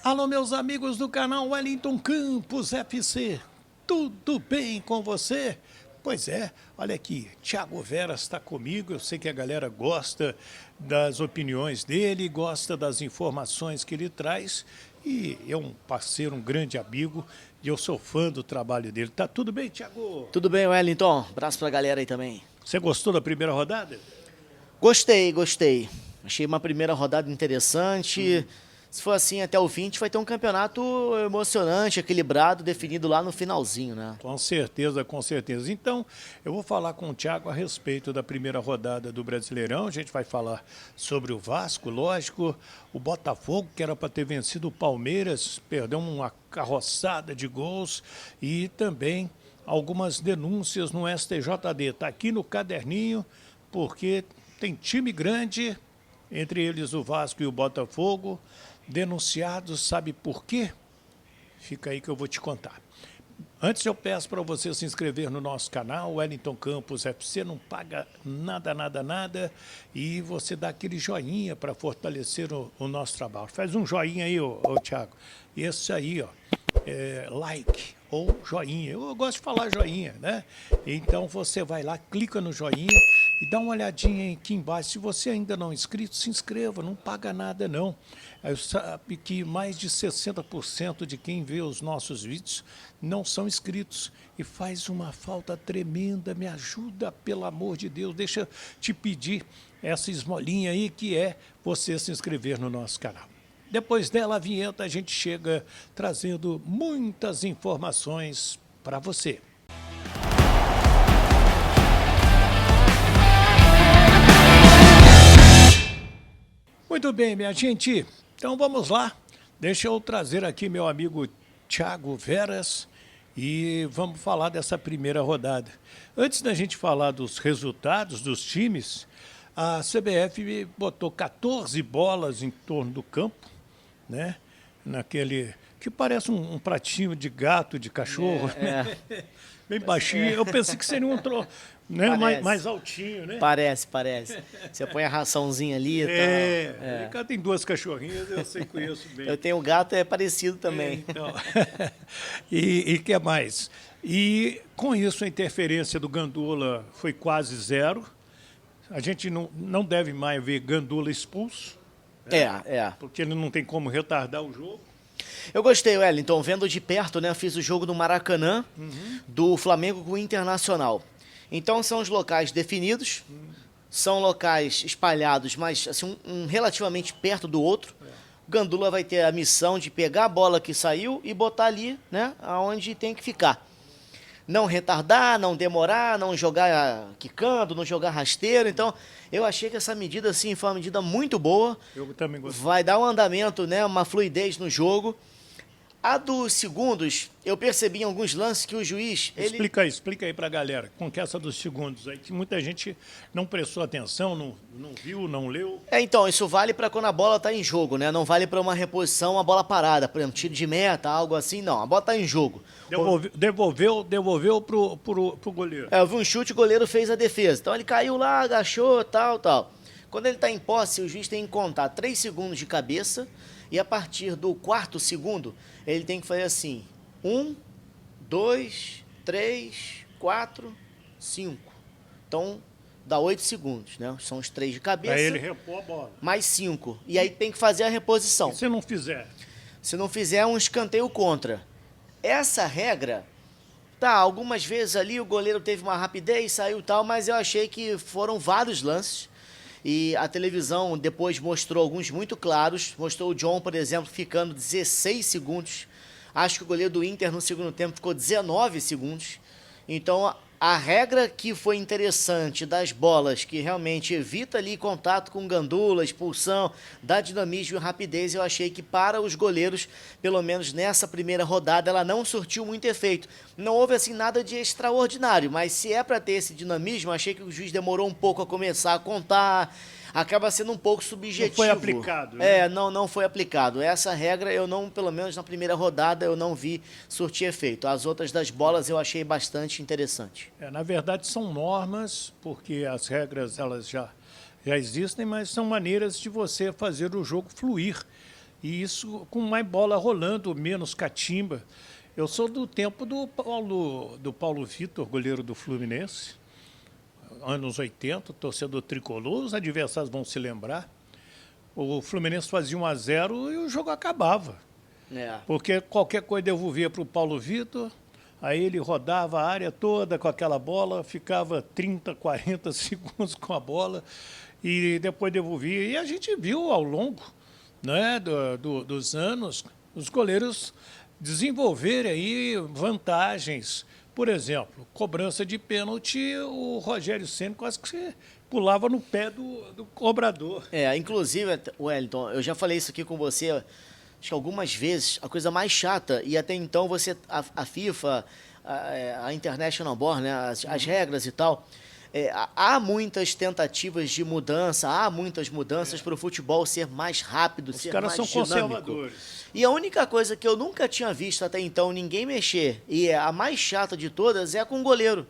Alô, meus amigos do canal Wellington Campos FC, tudo bem com você? Pois é, olha aqui, Thiago Veras está comigo, eu sei que a galera gosta das opiniões dele, gosta das informações que ele traz e é um parceiro, um grande amigo e eu sou fã do trabalho dele. Tá tudo bem, Thiago? Tudo bem, Wellington? Abraço pra galera aí também. Você gostou da primeira rodada? Gostei. Achei uma primeira rodada interessante. Se for assim até o fim, a gente vai ter um campeonato emocionante, equilibrado, definido lá no finalzinho, né? Com certeza, com certeza. Então, eu vou falar com o Thiago a respeito da primeira rodada do Brasileirão. A gente vai falar sobre o Vasco, lógico, o Botafogo, que era para ter vencido o Palmeiras, perdeu uma carroçada de gols e também algumas denúncias no STJD. Está aqui no caderninho, porque tem time grande, entre eles o Vasco e o Botafogo, denunciados, sabe por quê? Fica aí que eu vou te contar. Antes eu peço para você se inscrever no nosso canal, Wellington Campos FC, não paga nada, e você dá aquele joinha para fortalecer o nosso trabalho. Faz um joinha aí, ô Thiago. Esse aí, ó, like ou joinha. Eu gosto de falar joinha, né? Então você vai lá, clica no joinha e dá uma olhadinha aqui embaixo. Se você ainda não é inscrito, se inscreva, não paga nada não. Eu sabe que mais de 60% de quem vê os nossos vídeos não são inscritos e faz uma falta tremenda. Me ajuda, pelo amor de Deus, deixa eu te pedir essa esmolinha aí que é você se inscrever no nosso canal. Depois dela, a vinheta, a gente chega trazendo muitas informações para você. Muito bem, minha gente. Então vamos lá. Deixa eu trazer aqui meu amigo Thiago Veras e vamos falar dessa primeira rodada. Antes da gente falar dos resultados dos times, a CBF botou 14 bolas em torno do campo, né? Naquele que parece um pratinho de gato, de cachorro, né? Bem baixinho. Eu pensei que seria um né? mais altinho, né? Parece. Você põe a raçãozinha ali e tal. O cara tem duas cachorrinhas, eu sei, conheço bem. Eu tenho um gato, é parecido também. Então. E que mais? E com isso a interferência do Gandula foi quase zero. A gente não deve mais ver Gandula expulso. Porque ele não tem como retardar o jogo. Eu gostei, Wellington, vendo de perto, né? Fiz o jogo no Maracanã, do Flamengo com o Internacional. Então são os locais definidos, são locais espalhados, mas assim, relativamente perto do outro. O Gandula vai ter a missão de pegar a bola que saiu e botar ali, né? Aonde tem que ficar. Não retardar, não demorar, não jogar quicando, não jogar rasteiro. Então, eu achei que essa medida, assim, foi uma medida muito boa. Eu também gostei. Vai dar um andamento, né, uma fluidez no jogo. A dos segundos, eu percebi em alguns lances que o juiz... Explica aí pra galera, com que essa dos segundos aí, que muita gente não prestou atenção, não viu, não leu. Então, isso vale para quando a bola tá em jogo, né? Não vale para uma reposição, uma bola parada, por exemplo, tiro de meta, algo assim, não. A bola tá em jogo. Devolveu pro goleiro. Eu vi um chute, o goleiro fez a defesa. Então ele caiu lá, agachou, tal. Quando ele tá em posse, o juiz tem que contar 3 segundos de cabeça e a partir do 4º segundo, ele tem que fazer assim, 1, 2, 3, 4, 5. Então, dá 8 segundos, né? São os 3 de cabeça. Aí ele repõe a bola. Mais 5. E aí tem que fazer a reposição. E se não fizer? Se não fizer, é um escanteio contra. Essa regra, algumas vezes ali o goleiro teve uma rapidez, saiu tal, mas eu achei que foram vários lances. E a televisão depois mostrou alguns muito claros. Mostrou o John, por exemplo, ficando 16 segundos. Acho que o goleiro do Inter no segundo tempo ficou 19 segundos. Então, a regra que foi interessante das bolas, que realmente evita ali contato com Gandula, expulsão, dá dinamismo e rapidez, eu achei que para os goleiros, pelo menos nessa primeira rodada, ela não surtiu muito efeito. Não houve assim nada de extraordinário, mas se é para ter esse dinamismo, achei que o juiz demorou um pouco a começar a contar, acaba sendo um pouco subjetivo. Não foi aplicado, né? Não foi aplicado. Essa regra eu não, pelo menos na primeira rodada, eu não vi surtir efeito. As outras das bolas eu achei bastante interessante. Na verdade são normas, porque as regras elas já existem, mas são maneiras de você fazer o jogo fluir. E isso com mais bola rolando, menos catimba. Eu sou do tempo do Paulo Vitor, goleiro do Fluminense, anos 80, torcedor tricolor, os adversários vão se lembrar. O Fluminense fazia 1-0 e o jogo acabava. É. Porque qualquer coisa devolvia para o Paulo Vitor, aí ele rodava a área toda com aquela bola, ficava 30, 40 segundos com a bola e depois devolvia. E a gente viu ao longo, né, dos anos os goleiros desenvolverem aí vantagens. Por exemplo, cobrança de pênalti, o Rogério Ceni quase que pulava no pé do cobrador. Inclusive, Wellington, eu já falei isso aqui com você, acho que algumas vezes, a coisa mais chata, e até então a FIFA, a International Board, né, as regras e tal, há muitas tentativas de mudança, há muitas mudanças para o futebol ser mais rápido, ser mais dinâmico. Os caras são conservadores. E a única coisa que eu nunca tinha visto até então ninguém mexer, e a mais chata de todas, é com o goleiro.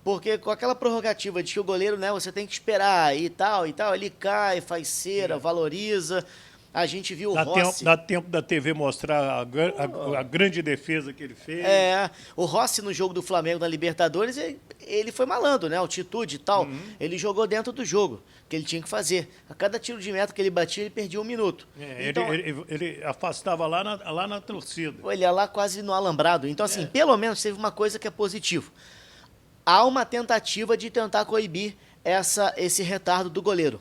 Porque com aquela prerrogativa de que o goleiro, né, você tem que esperar e tal, ele cai, faz cera, valoriza. A gente viu o Rossi... Dá tempo da TV mostrar a grande defesa que ele fez. O Rossi no jogo do Flamengo na Libertadores, ele foi malandro, né? Altitude e tal. Ele jogou dentro do jogo, que ele tinha que fazer. A cada tiro de meta que ele batia, ele perdia 1 minuto. Então, ele afastava lá na torcida. Ele ia lá quase no alambrado. Então, assim, pelo menos teve uma coisa que é positiva. Há uma tentativa de tentar coibir esse retardo do goleiro.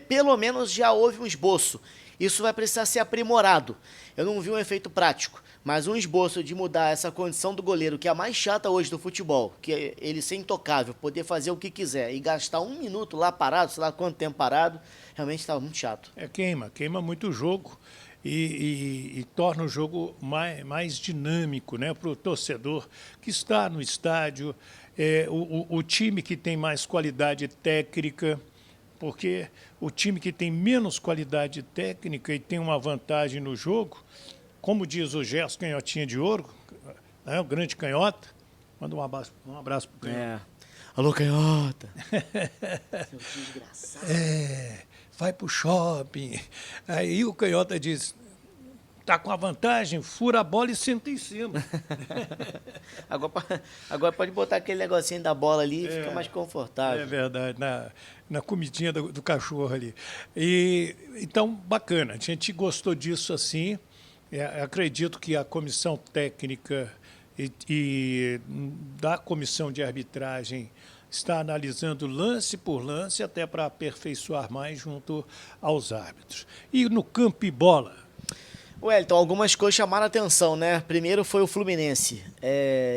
Pelo menos já houve um esboço. Isso vai precisar ser aprimorado. Eu não vi um efeito prático, mas um esboço de mudar essa condição do goleiro, que é a mais chata hoje do futebol, que é ele ser intocável, poder fazer o que quiser e gastar 1 minuto lá parado, sei lá quanto tempo parado, realmente estava muito chato. Queima muito o jogo e torna o jogo mais dinâmico, né, para o torcedor que está no estádio, o time que tem mais qualidade técnica. Porque o time que tem menos qualidade técnica e tem uma vantagem no jogo, como diz o Gerson Canhotinha de Ouro, né, o grande canhota, manda um abraço pro canhota. Alô, canhota. Seu desgraçado. Vai pro shopping. Aí o canhota diz, tá com a vantagem, fura a bola e senta em cima. Agora pode botar aquele negocinho da bola ali e fica mais confortável. É verdade, na comidinha do cachorro ali. Então, bacana, a gente gostou disso assim. Acredito que a comissão técnica e da comissão de arbitragem está analisando lance por lance até para aperfeiçoar mais junto aos árbitros. E no campo e bola? Wellington, algumas coisas chamaram a atenção, né? Primeiro foi o Fluminense.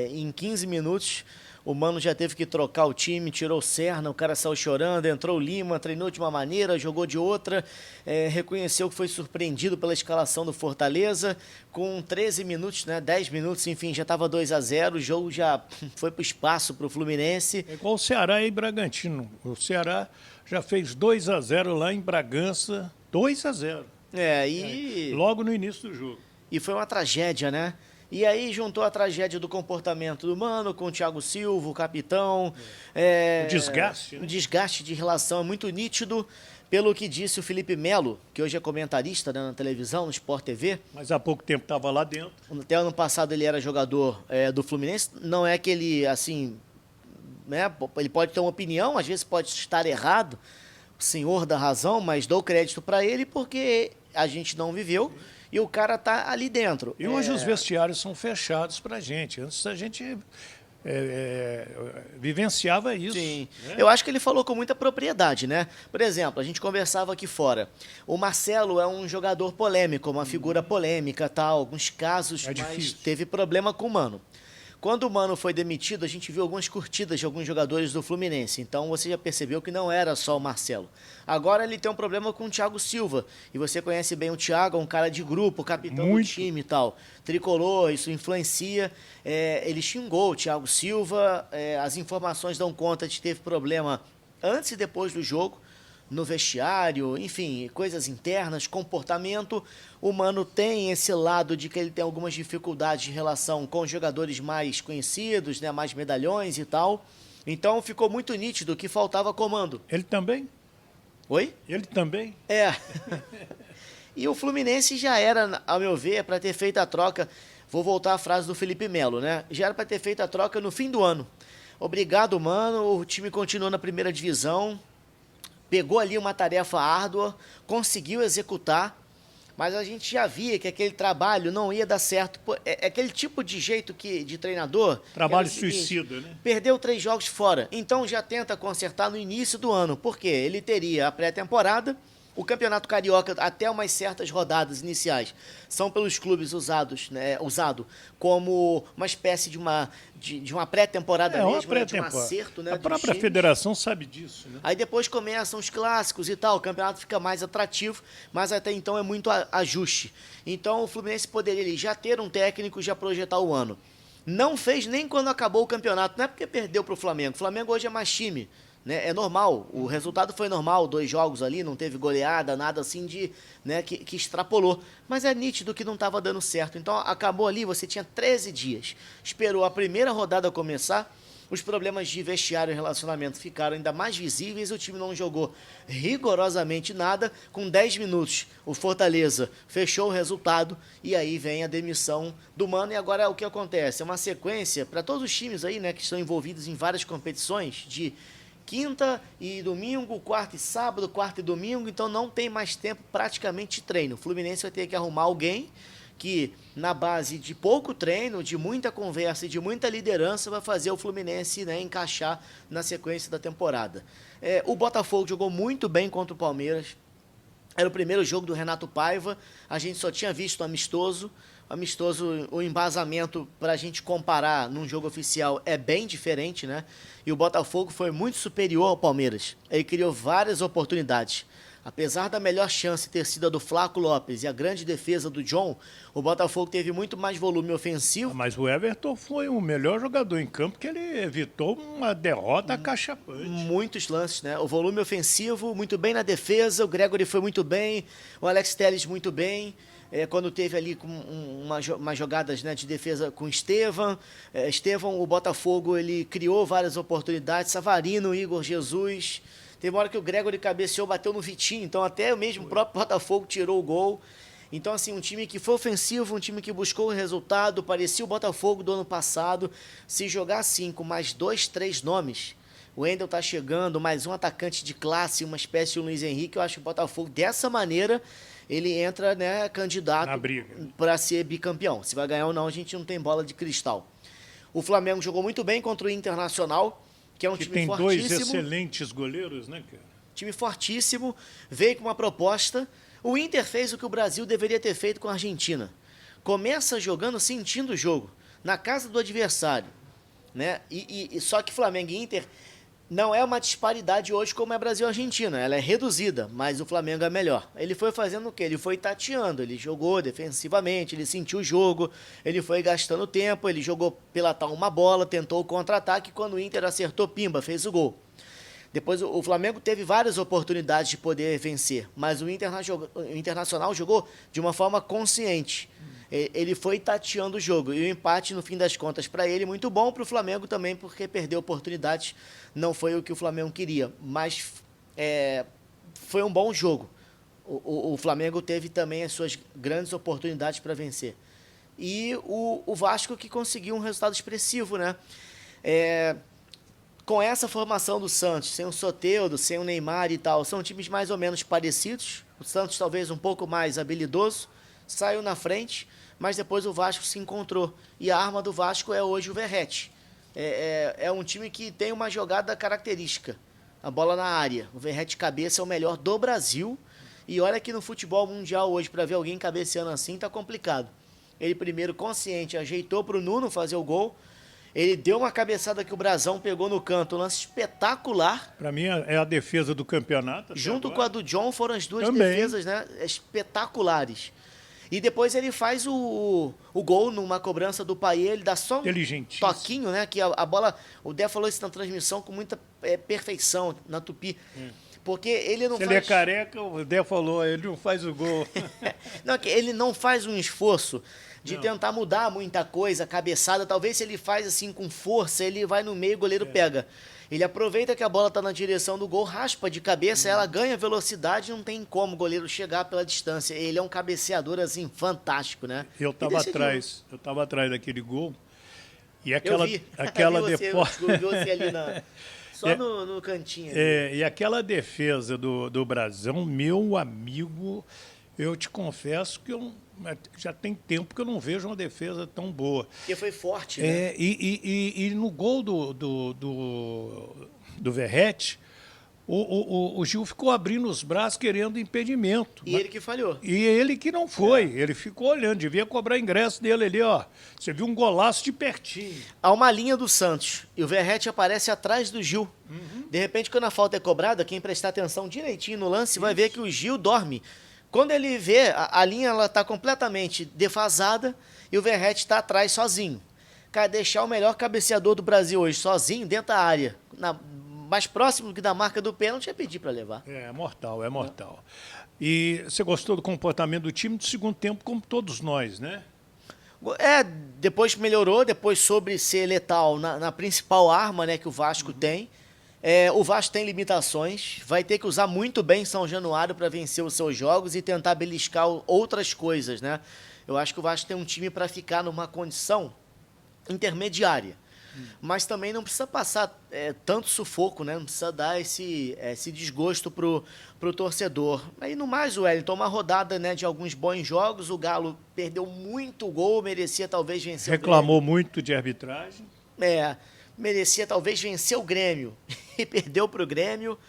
Em 15 minutos, o Mano já teve que trocar o time, tirou o Serna, o cara saiu chorando, entrou o Lima, treinou de uma maneira, jogou de outra, reconheceu que foi surpreendido pela escalação do Fortaleza. Com 13 minutos, né? 10 minutos, enfim, já estava 2-0, o jogo já foi para o espaço para o Fluminense. É igual o Ceará e Bragantino. O Ceará já fez 2-0 lá em Bragança, 2-0. Logo no início do jogo. E foi uma tragédia, né? E aí juntou a tragédia do comportamento do Mano com o Thiago Silva, o capitão. O desgaste, né? O desgaste de relação é muito nítido, pelo que disse o Felipe Melo, que hoje é comentarista, né, na televisão, no Sport TV. Mas há pouco tempo estava lá dentro. Até ano passado ele era jogador do Fluminense. Não é que ele, assim, né, ele pode ter uma opinião, às vezes pode estar errado, o senhor da razão, mas dou crédito para ele porque a gente não viveu e o cara tá ali dentro. E hoje os vestiários são fechados para a gente. Antes a gente vivenciava isso. Sim. Né? Eu acho que ele falou com muita propriedade, né? Por exemplo, a gente conversava aqui fora. O Marcelo é um jogador polêmico, uma figura polêmica, tal, alguns casos, mas teve problema com o Mano. Quando o Mano foi demitido, a gente viu algumas curtidas de alguns jogadores do Fluminense. Então você já percebeu que não era só o Marcelo. Agora ele tem um problema com o Thiago Silva. E você conhece bem o Thiago, é um cara de grupo, capitão do time e tal. Tricolor, isso influencia. Ele xingou o Thiago Silva. As informações dão conta de que teve problema antes e depois do jogo, no vestiário, enfim, coisas internas, comportamento. O Mano tem esse lado de que ele tem algumas dificuldades em relação com os jogadores mais conhecidos, né, mais medalhões e tal. Então ficou muito nítido que faltava comando. Ele também? Oi? Ele também? E o Fluminense já era, ao meu ver, para ter feito a troca. Vou voltar à frase do Felipe Melo, né? Já era para ter feito a troca no fim do ano. Obrigado, mano. O time continuou na primeira divisão. Pegou ali uma tarefa árdua, conseguiu executar, mas a gente já via que aquele trabalho não ia dar certo. É aquele tipo de jeito de treinador... Trabalho suicida, né? Perdeu 3 jogos fora, então já tenta consertar no início do ano, porque ele teria a pré-temporada, o Campeonato Carioca, até umas certas rodadas iniciais, são pelos clubes usados, né, usado como uma espécie de uma pré-temporada mesmo, né, de um acerto. Né, a própria federação sabe disso. Né? Aí depois começam os clássicos e tal, o campeonato fica mais atrativo, mas até então é muito ajuste. Então o Fluminense poderia ali, já ter um técnico, já projetar o ano. Não fez nem quando acabou o campeonato, não é porque perdeu para o Flamengo. O Flamengo hoje é mais time. Né, é normal, o resultado foi normal, 2 jogos ali, não teve goleada, nada assim de, né, que extrapolou. Mas é nítido que não estava dando certo. Então acabou ali, você tinha 13 dias. Esperou a primeira rodada começar, os problemas de vestiário e relacionamento ficaram ainda mais visíveis, o time não jogou rigorosamente nada. Com 10 minutos, o Fortaleza fechou o resultado e aí vem a demissão do Mano. E agora o que acontece? É uma sequência para todos os times aí, né, que estão envolvidos em várias competições de quinta e domingo, quarta e sábado, quarta e domingo, então não tem mais tempo praticamente de treino. O Fluminense vai ter que arrumar alguém que, na base de pouco treino, de muita conversa e de muita liderança, vai fazer o Fluminense, né, encaixar na sequência da temporada. O Botafogo jogou muito bem contra o Palmeiras. Era o primeiro jogo do Renato Paiva, a gente só tinha visto amistoso, o embasamento para a gente comparar num jogo oficial é bem diferente, né? E o Botafogo foi muito superior ao Palmeiras. Ele criou várias oportunidades. Apesar da melhor chance ter sido a do Flaco Lopes e a grande defesa do John, o Botafogo teve muito mais volume ofensivo. Mas o Everton foi o melhor jogador em campo, que ele evitou uma derrota acachapante. Muitos lances, né? O volume ofensivo, muito bem na defesa, o Gregory foi muito bem, o Alex Telles muito bem. Quando teve ali umas jogadas, né, de defesa com Estevão. O Botafogo, ele criou várias oportunidades. Savarino, Igor Jesus. Teve uma hora que o Gregory cabeceou, bateu no Vitinho, então até mesmo o próprio Botafogo tirou o gol. Então, assim, um time que foi ofensivo, um time que buscou o resultado, parecia o Botafogo do ano passado. Se jogar assim, com mais 2, 3 nomes, o Wendel tá chegando, mais um atacante de classe, uma espécie de Luiz Henrique, eu acho que o Botafogo, dessa maneira, ele entra, né, candidato para ser bicampeão. Se vai ganhar ou não, a gente não tem bola de cristal. O Flamengo jogou muito bem contra o Internacional, que é um time fortíssimo. Tem 2 excelentes goleiros, né, cara? Time fortíssimo, veio com uma proposta. O Inter fez o que o Brasil deveria ter feito com a Argentina. Começa jogando sentindo o jogo, na casa do adversário, né? Só que Flamengo e Inter não é uma disparidade hoje como é Brasil e Argentina, ela é reduzida, mas o Flamengo é melhor. Ele foi fazendo o quê? Ele foi tateando, ele jogou defensivamente, ele sentiu o jogo, ele foi gastando tempo, ele jogou pela tal uma bola, tentou o contra-ataque, quando o Inter acertou, pimba, fez o gol. Depois o Flamengo teve várias oportunidades de poder vencer, mas o Internacional jogou de uma forma consciente. Ele foi tateando o jogo, e o empate, no fim das contas, para ele, muito bom, para o Flamengo também, porque perdeu oportunidades, não foi o que o Flamengo queria, mas foi um bom jogo. O Flamengo teve também as suas grandes oportunidades para vencer. E o Vasco que conseguiu um resultado expressivo, né? Com essa formação do Santos, sem o Soteldo, sem o Neymar e tal, são times mais ou menos parecidos, o Santos talvez um pouco mais habilidoso, saiu na frente, mas depois o Vasco se encontrou. E a arma do Vasco é hoje o Verratti. É um time que tem uma jogada característica. A bola na área. O Verratti cabeça é o melhor do Brasil. E olha que no futebol mundial hoje, para ver alguém cabeceando assim, tá complicado. Ele primeiro, consciente, ajeitou para o Nuno fazer o gol. Ele deu uma cabeçada que o Brazão pegou no canto, um lance espetacular. Para mim é a defesa do campeonato. Junto com a do John foram as duas também defesas, né, espetaculares. E depois ele faz o gol numa cobrança do Payet, ele dá só um toquinho, né, que a bola, o Dé falou isso na transmissão com muita perfeição na Tupi. Porque ele não faz... ele é careca, o Dé falou, ele não faz o gol. Não, ele não faz um esforço de tentar mudar muita coisa, a cabeçada, talvez se ele faz assim com força, ele vai no meio, o goleiro pega. Ele aproveita que a bola está na direção do gol, raspa de cabeça, ela ganha velocidade, não tem como o goleiro chegar pela distância. Ele é um cabeceador, assim, fantástico, né? Eu estava atrás daquele gol. E Eu aquela, vi. aquela Vi defesa. você ali só no cantinho. Ali. E aquela defesa do Brasão, meu amigo, eu te confesso que já tem tempo que eu não vejo uma defesa tão boa. Porque foi forte, né? E no gol do Verratti, o Gil ficou abrindo os braços querendo impedimento. E ele que falhou. E ele que não foi, ele ficou olhando, devia cobrar ingresso dele ali, ó. Você viu um golaço de pertinho. Há uma linha do Santos e o Verratti aparece atrás do Gil. De repente, quando a falta é cobrada, quem prestar atenção direitinho no lance vai ver que o Gil dorme. Quando ele vê, a linha ela tá completamente defasada e o Verratti está atrás sozinho. Cara, deixar o melhor cabeceador do Brasil hoje sozinho dentro da área, mais próximo que da marca do pênalti, é pedir para levar. É mortal, é mortal. E você gostou do comportamento do time do segundo tempo, como todos nós, né? Depois melhorou, depois soube ser letal na principal arma, né, que o Vasco tem. O Vasco tem limitações, vai ter que usar muito bem São Januário para vencer os seus jogos e tentar beliscar outras coisas, né? Eu acho que o Vasco tem um time para ficar numa condição intermediária. Mas também não precisa passar tanto sufoco, né? Não precisa dar esse desgosto pro torcedor. Aí no mais, o Wellington, uma rodada, né, de alguns bons jogos, o Galo perdeu muito gol, merecia talvez vencer Reclamou muito de arbitragem. Merecia talvez vencer o Grêmio e perdeu pro Grêmio.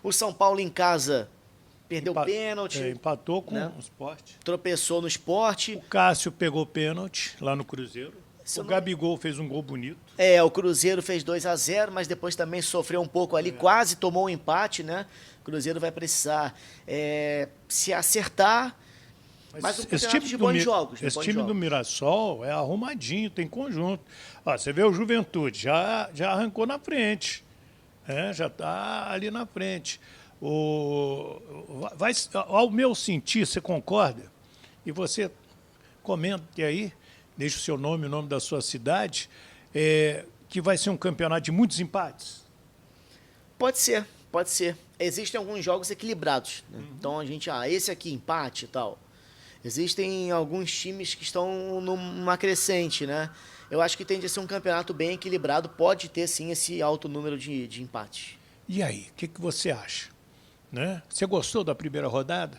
O São Paulo em casa perdeu pênalti. Empatou com o Sport. Tropeçou no Sport. O Cássio pegou pênalti lá no Cruzeiro. O Gabigol fez um gol bonito. O Cruzeiro fez 2-0, mas depois também sofreu um pouco ali, quase tomou um empate, né? O Cruzeiro vai precisar se acertar. Mas um campeonato de bons jogos. Esse time do Mirassol é arrumadinho, tem conjunto. Ó, você vê o Juventude, já arrancou na frente. Já está ali na frente. Ao meu sentir, você concorda? E você comenta aí, deixa o seu nome, o nome da sua cidade, que vai ser um campeonato de muitos empates? Pode ser. Existem alguns jogos equilibrados. Né? Então a gente, esse aqui empate e tal. Existem alguns times que estão numa crescente, né? Eu acho que tende a ser um campeonato bem equilibrado, pode ter sim esse alto número de empates. E aí, o que você acha? Né? Você gostou da primeira rodada?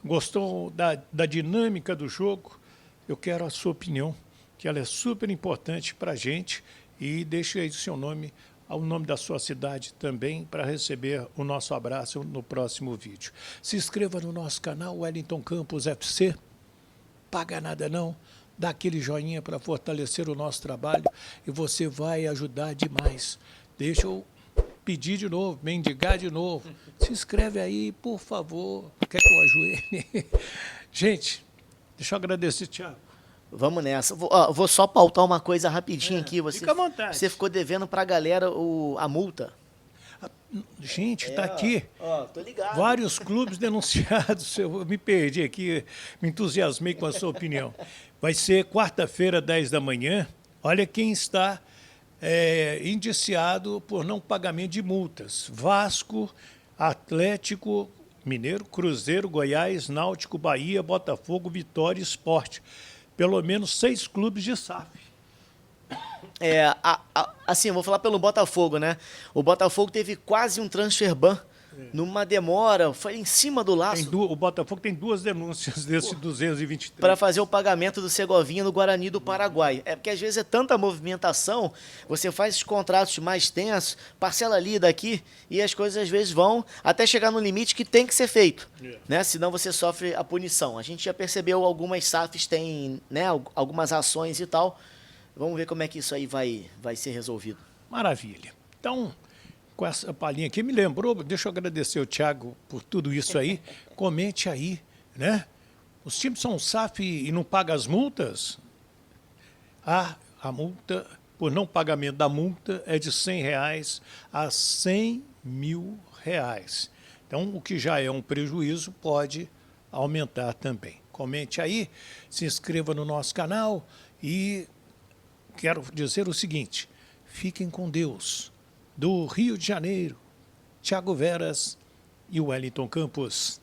Gostou da dinâmica do jogo? Eu quero a sua opinião, que ela é super importante para a gente, e deixe aí o seu nome, o nome da sua cidade também, para receber o nosso abraço no próximo vídeo. Se inscreva no nosso canal, Wellington Campos FC. Paga nada não, dá aquele joinha para fortalecer o nosso trabalho e você vai ajudar demais. Deixa eu pedir de novo, mendigar de novo. Se inscreve aí, por favor. Quer que eu ajoelhe? Gente, deixa eu agradecer, Thiago. Vamos nessa. Vou só pautar uma coisa rapidinho aqui. Fica à vontade. Você ficou devendo pra galera a multa. Gente, tá aqui. Tô ligado. Vários clubes denunciados. Eu me perdi aqui, me entusiasmei com a sua opinião. Vai ser quarta-feira, 10 da manhã. Olha quem está indiciado por não pagamento de multas. Vasco, Atlético Mineiro, Cruzeiro, Goiás, Náutico, Bahia, Botafogo, Vitória e Sport. Pelo menos 6 clubes de SAF. Assim, eu vou falar pelo Botafogo, né? O Botafogo teve quase um transfer ban numa demora, foi em cima do laço. O Botafogo tem 2 denúncias desse 223. Para fazer o pagamento do Segovinha no Guarani do Paraguai. Porque às vezes é tanta movimentação, você faz os contratos mais tensos, parcela ali daqui, e as coisas às vezes vão até chegar no limite que tem que ser feito. Né? Senão você sofre a punição. A gente já percebeu algumas SAFs têm, né, algumas ações e tal. Vamos ver como é que isso aí vai ser resolvido. Maravilha. Então, com essa palhinha aqui, me lembrou, deixa eu agradecer o Thiago por tudo isso aí. Comente aí, né? Os times são SAF e não pagam as multas? A multa, por não pagamento da multa, é de R$100 a R$100 mil. Então, o que já é um prejuízo pode aumentar também. Comente aí, se inscreva no nosso canal e quero dizer o seguinte: fiquem com Deus. do Rio de Janeiro, Thiago Veras e Wellington Campos.